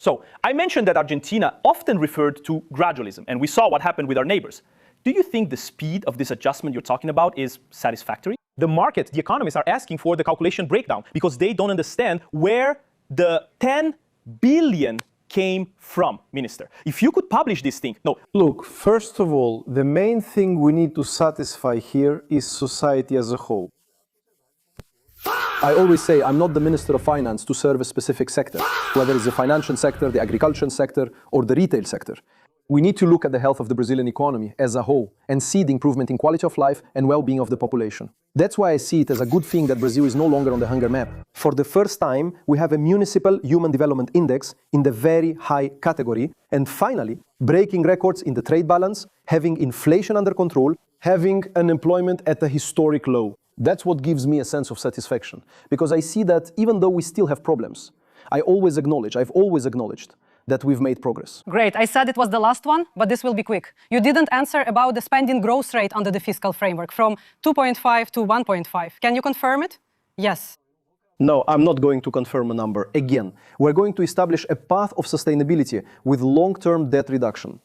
So I mentioned that Argentina often referred to gradualism, and we saw what happened with our neighbors. Do you think the speed of this adjustment you're talking about is satisfactory? The market, the economists are asking for the calculation breakdown because they don't understand where the 10 billion came from, Minister. If you could publish this thing. No. Look, first of all, the main thing we need to satisfy here is society as a whole. I always say I'm not the Minister of Finance to serve a specific sector, whether it's the financial sector, the agricultural sector, or the retail sector. We need to look at the health of the Brazilian economy as a whole and see the improvement in quality of life and well-being of the population. That's why I see it as a good thing that Brazil is no longer on the hunger map. For the first time, we have a municipal human development index in the very high category. And finally, breaking records in the trade balance, having inflation under control, having unemployment at a historic low. That's what gives me a sense of satisfaction. Because I see that even though we still have problems, I've always acknowledged that we've made progress. Great. I said it was the last one, but this will be quick. You didn't answer about the spending growth rate under the fiscal framework from 2.5 to 1.5. Can you confirm it? Yes. No, I'm not going to confirm a number. Again, we're going to establish a path of sustainability with long-term debt reduction.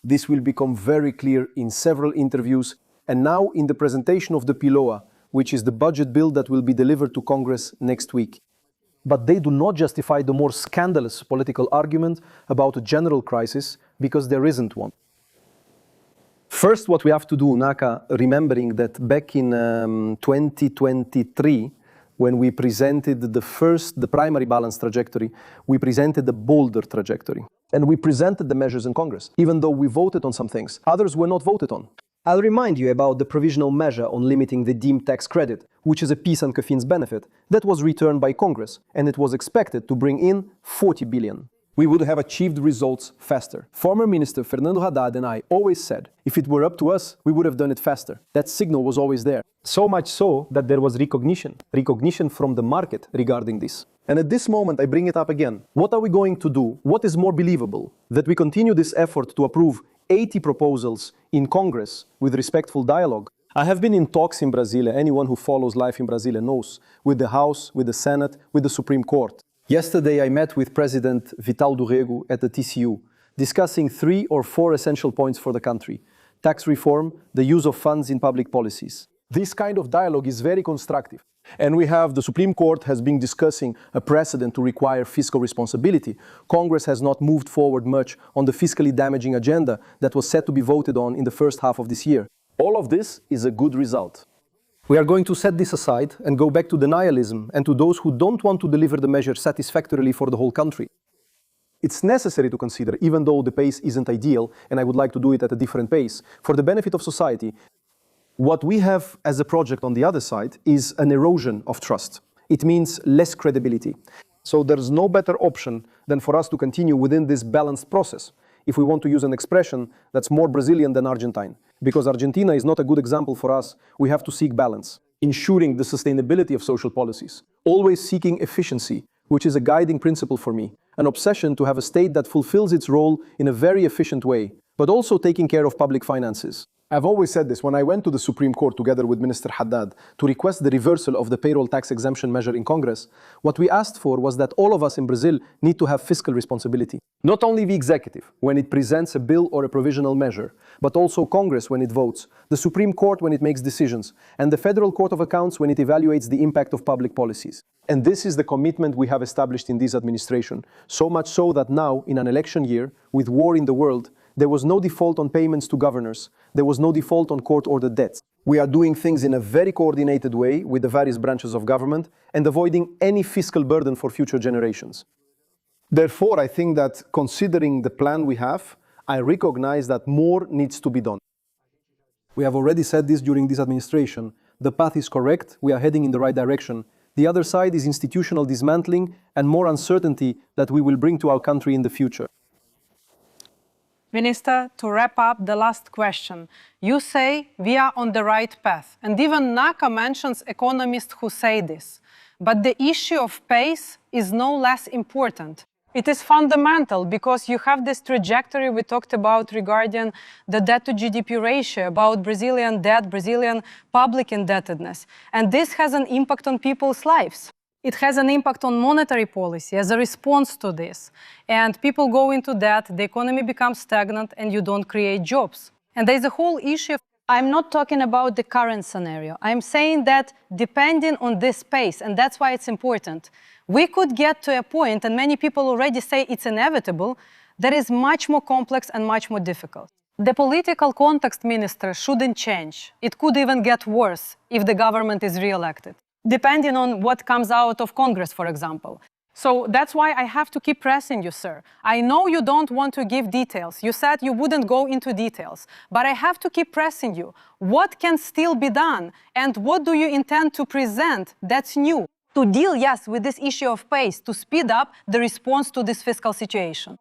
This will become very clear in several interviews and now in the presentation of the PILOA, which is the budget bill that will be delivered to Congress next week. But they do not justify the more scandalous political argument about a general crisis, because there isn't one. First, what we have to do, Naka, remembering that back in 2023, when we presented the primary balance trajectory, we presented the bolder trajectory. And we presented the measures in Congress, even though we voted on some things. Others were not voted on. I'll remind you about the provisional measure on limiting the deemed tax credit, which is a PIS and COFINS benefit that was returned by Congress, and it was expected to bring in 40 billion. We would have achieved results faster. Former Minister Fernando Haddad and I always said, if it were up to us, we would have done it faster. That signal was always there. So much so that there was recognition from the market regarding this. And at this moment, I bring it up again. What are we going to do? What is more believable? That we continue this effort to approve 80 proposals in Congress with respectful dialogue. I have been in talks in Brasilia, anyone who follows life in Brasilia knows, with the House, with the Senate, with the Supreme Court. Yesterday I met with President Vital Durigan at the TCU, discussing 3 or 4 essential points for the country. Tax reform, the use of funds in public policies. This kind of dialogue is very constructive. And we have the Supreme Court has been discussing a precedent to require fiscal responsibility. Congress has not moved forward much on the fiscally damaging agenda that was set to be voted on in the first half of this year. All of this is a good result. We are going to set this aside and go back to denialism and to those who don't want to deliver the measure satisfactorily for the whole country. It's necessary to consider, even though the pace isn't ideal, and I would like to do it at a different pace, for the benefit of society. What we have as a project on the other side is an erosion of trust. It means less credibility. So there's no better option than for us to continue within this balanced process, if we want to use an expression that's more Brazilian than Argentine. Because Argentina is not a good example for us, we have to seek balance, ensuring the sustainability of social policies, always seeking efficiency, which is a guiding principle for me, an obsession to have a state that fulfills its role in a very efficient way, but also taking care of public finances. I've always said this. When I went to the Supreme Court together with Minister Haddad to request the reversal of the payroll tax exemption measure in Congress, what we asked for was that all of us in Brazil need to have fiscal responsibility. Not only the executive, when it presents a bill or a provisional measure, but also Congress when it votes, the Supreme Court when it makes decisions, and the Federal Court of Accounts when it evaluates the impact of public policies. And this is the commitment we have established in this administration, so much so that now, in an election year, with war in the world, there was no default on payments to governors. There was no default on court-ordered debts. We are doing things in a very coordinated way with the various branches of government and avoiding any fiscal burden for future generations. Therefore, I think that considering the plan we have, I recognize that more needs to be done. We have already said this during this administration. The path is correct. We are heading in the right direction. The other side is institutional dismantling and more uncertainty that we will bring to our country in the future. Minister, to wrap up the last question, you say we are on the right path, and even Naka mentions economists who say this. But the issue of pace is no less important. It is fundamental because you have this trajectory we talked about regarding the debt to GDP ratio, about Brazilian debt, Brazilian public indebtedness. And this has an impact on people's lives. It has an impact on monetary policy as a response to this. And people go into debt, the economy becomes stagnant, and you don't create jobs. And there's a whole issue. I'm not talking about the current scenario. I'm saying that depending on this pace, and that's why it's important, we could get to a point, and many people already say it's inevitable, that is much more complex and much more difficult. The political context, Minister, shouldn't change. It could even get worse if the government is re-elected, depending on what comes out of Congress, for example. So that's why I have to keep pressing you, sir. I know you don't want to give details. You said you wouldn't go into details. But I have to keep pressing you. What can still be done? And what do you intend to present that's new? To deal, yes, with this issue of pace, to speed up the response to this fiscal situation.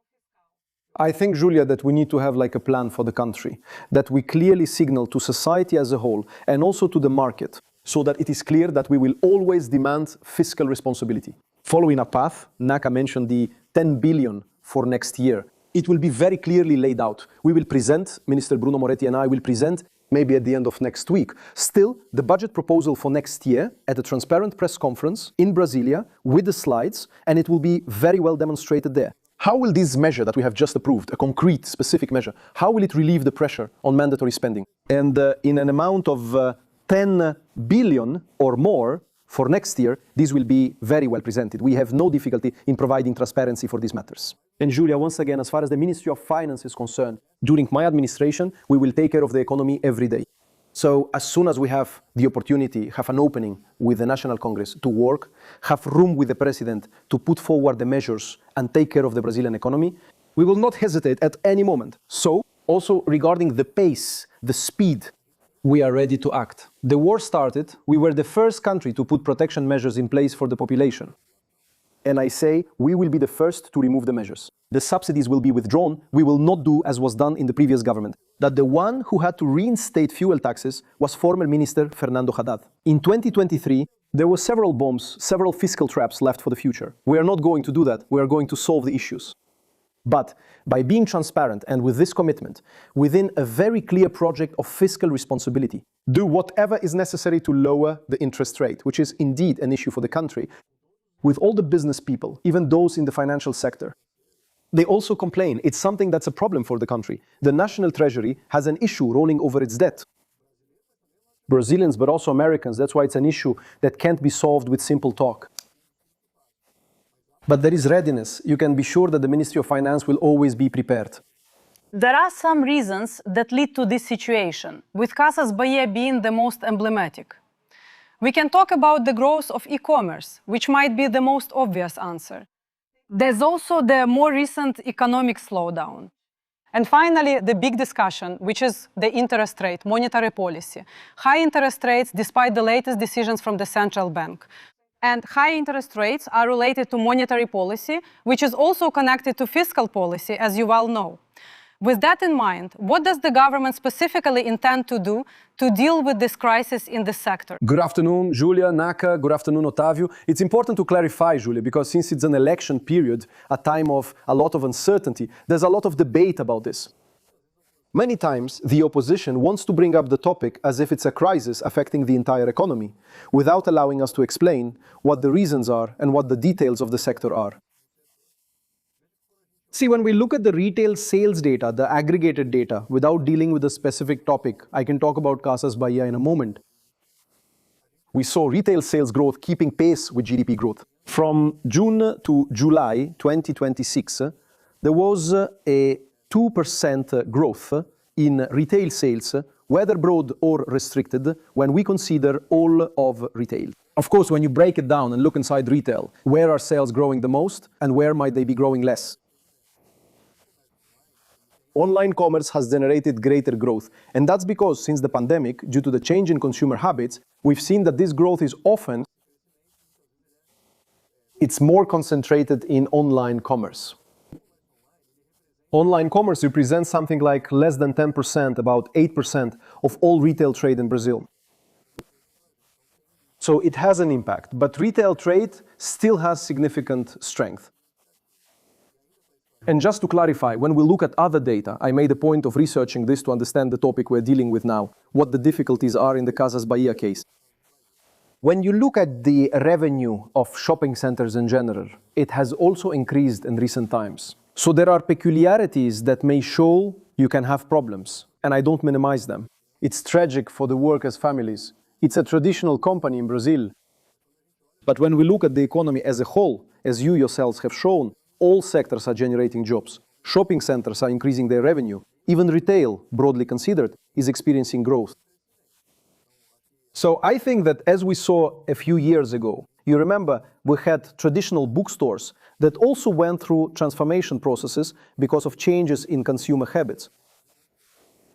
I think, Julia, that we need to have like a plan for the country, that we clearly signal to society as a whole and also to the market, so that it is clear that we will always demand fiscal responsibility. Following a path, Naka mentioned the 10 billion for next year. It will be very clearly laid out. We will present, Minister Bruno Moretti and I will present, maybe at the end of next week, still the budget proposal for next year at a transparent press conference in Brasilia with the slides, and it will be very well demonstrated there. How will this measure that we have just approved, a concrete, specific measure, how will it relieve the pressure on mandatory spending? And in an amount of 10 billion or more for next year, this will be very well presented. We have no difficulty in providing transparency for these matters. And Julia, once again, as far as the Ministry of Finance is concerned, during my administration, we will take care of the economy every day. So as soon as we have the opportunity, have an opening with the National Congress to work, have room with the President to put forward the measures and take care of the Brazilian economy, we will not hesitate at any moment. So, also regarding the pace, the speed, we are ready to act. The war started, we were the first country to put protection measures in place for the population. And I say, we will be the first to remove the measures. The subsidies will be withdrawn. We will not do as was done in the previous government. That the one who had to reinstate fuel taxes was former Minister Fernando Haddad. In 2023, there were several bombs, several fiscal traps left for the future. We are not going to do that. We are going to solve the issues. But by being transparent and with this commitment, within a very clear project of fiscal responsibility, do whatever is necessary to lower the interest rate, which is indeed an issue for the country. With all the business people, even those in the financial sector, they also complain. It's something that's a problem for the country. The National Treasury has an issue rolling over its debt. Brazilians, but also Americans, that's why it's an issue that can't be solved with simple talk. But there is readiness. You can be sure that the Ministry of Finance will always be prepared. There are some reasons that lead to this situation, with Casas Bahia being the most emblematic. We can talk about the growth of e-commerce, which might be the most obvious answer. There's also the more recent economic slowdown. And finally, the big discussion, which is the interest rate, monetary policy. High interest rates despite the latest decisions from the central bank. And high interest rates are related to monetary policy, which is also connected to fiscal policy, as you well know. With that in mind, what does the government specifically intend to do to deal with this crisis in the sector? Good afternoon, Julia, Naka. Good afternoon, Otávio. It's important to clarify, Julia, because since it's an election period, a time of a lot of uncertainty, there's a lot of debate about this. Many times, the opposition wants to bring up the topic as if it's a crisis affecting the entire economy, without allowing us to explain what the reasons are and what the details of the sector are. See, when we look at the retail sales data, the aggregated data, without dealing with a specific topic, I can talk about Casas Bahia in a moment. We saw retail sales growth keeping pace with GDP growth. From June to July 2026, there was a 2% growth in retail sales, whether broad or restricted, when we consider all of retail. Of course, when you break it down and look inside retail, where are sales growing the most and where might they be growing less? Online commerce has generated greater growth, and that's because since the pandemic, due to the change in consumer habits, we've seen that this growth is often it's more concentrated in online commerce. Online commerce represents something like less than 10%, about 8% of all retail trade in Brazil. So it has an impact, but retail trade still has significant strength. And just to clarify, when we look at other data, I made a point of researching this to understand the topic we're dealing with now, what the difficulties are in the Casas Bahia case. When you look at the revenue of shopping centers in general, it has also increased in recent times. So there are peculiarities that may show you can have problems, and I don't minimize them. It's tragic for the workers' families. It's a traditional company in Brazil. But when we look at the economy as a whole, as you yourselves have shown, all sectors are generating jobs. Shopping centers are increasing their revenue. Even retail, broadly considered, is experiencing growth. So I think that as we saw a few years ago, you remember we had traditional bookstores that also went through transformation processes because of changes in consumer habits.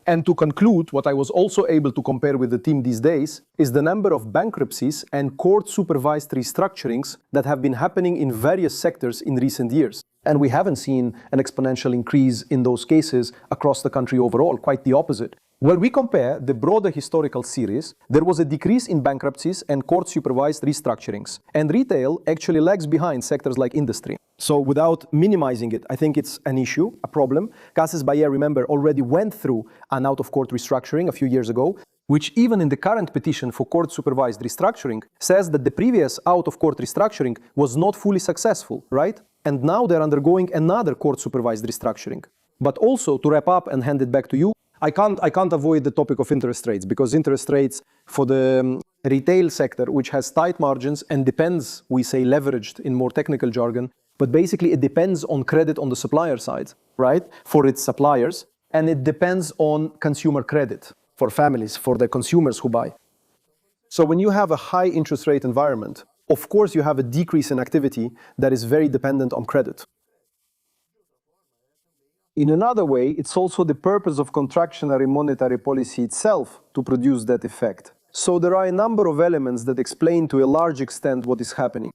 And to conclude, what I was also able to compare with the team these days is the number of bankruptcies and court-supervised restructurings that have been happening in various sectors in recent years. And we haven't seen an exponential increase in those cases across the country overall, quite the opposite. When we compare the broader historical series, there was a decrease in bankruptcies and court-supervised restructurings. And retail actually lags behind sectors like industry. So without minimizing it, I think it's an issue, a problem. Casas Bahia, remember, already went through an out-of-court restructuring a few years ago, which even in the current petition for court-supervised restructuring says that the previous out-of-court restructuring was not fully successful, right? And now they're undergoing another court-supervised restructuring. But also, to wrap up and hand it back to you, I can't avoid the topic of interest rates, because interest rates for the retail sector, which has tight margins and depends, we say leveraged in more technical jargon, but basically it depends on credit on the supplier side, right, for its suppliers, and it depends on consumer credit for families, for the consumers who buy. So when you have a high interest rate environment, of course you have a decrease in activity that is very dependent on credit. In another way, it's also the purpose of contractionary monetary policy itself to produce that effect. So there are a number of elements that explain to a large extent what is happening.